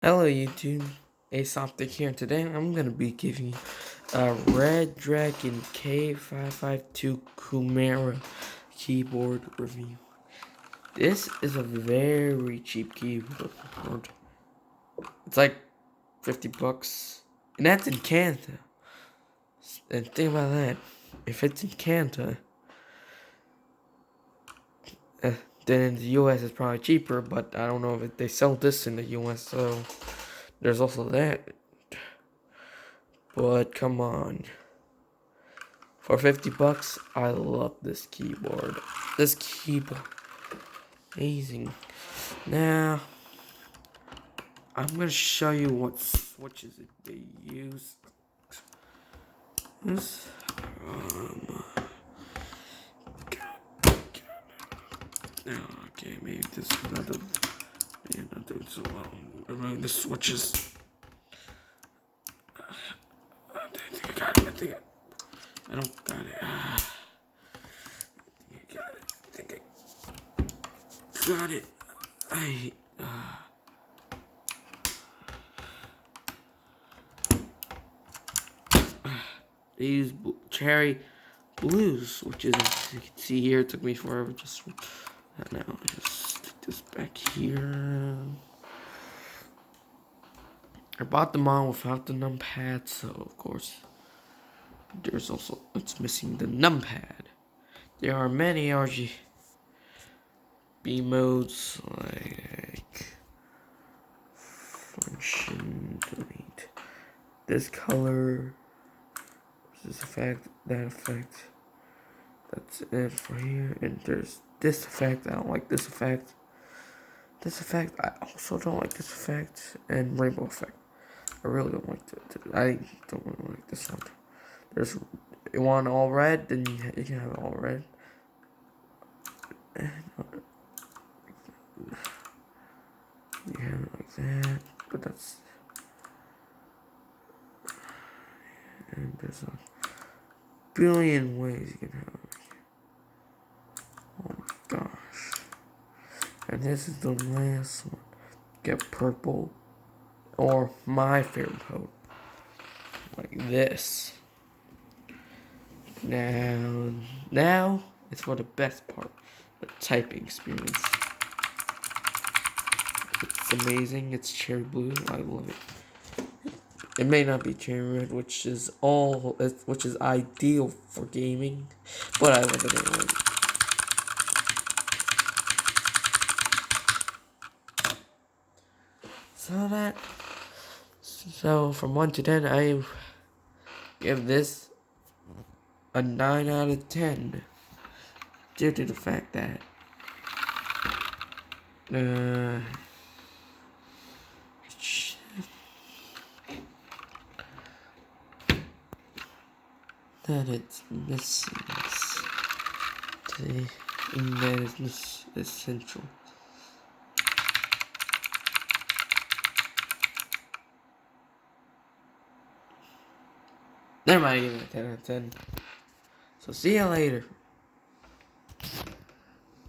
Hello YouTube, Aesoptic here. Today I'm gonna be giving you a Redragon K552 Kumara keyboard review. This is a very cheap keyboard. It's like 50 bucks, and that's in Canada. And think about that. If it's in Canada, then in the US it's probably cheaper. But I don't know if they sell this in the US, so there's also that. But come on. For 50 bucks, I love this keyboard. This keyboard, amazing. Now, I'm gonna show you what switches they use. This, okay, maybe this is another. Yeah, not doing so well. Remove the switches. I think I got it. I don't got it. I think I got it. They use cherry blues, which is, as you can see here, it took me forever. Just now, just stick this back here. I bought them on without the numpad, so of course, there's also, it's missing the numpad. There are many RGB modes, like function, delete, this color, this effect, that effect. That's it for here. And there's this effect. I don't like this effect. This effect, I also don't like this effect. And rainbow effect. I really don't like I don't really like this one. There's, you want all red, then you can have it all red. And you have it like that. But that's, and there's a billion ways you can have it. Oh my gosh. And this is the last one. Get purple. Or my favorite code. Like this. Now it's for the best part. The typing experience. It's amazing. It's cherry blue. I love it. It may not be cherry red, which is ideal for gaming, but I love it anyway. So from 1 to 10, I give this a 9 out of 10. Due to the fact that that it's missing today, and that is essential. Never mind, I give it a 10 out of 10. So see you later.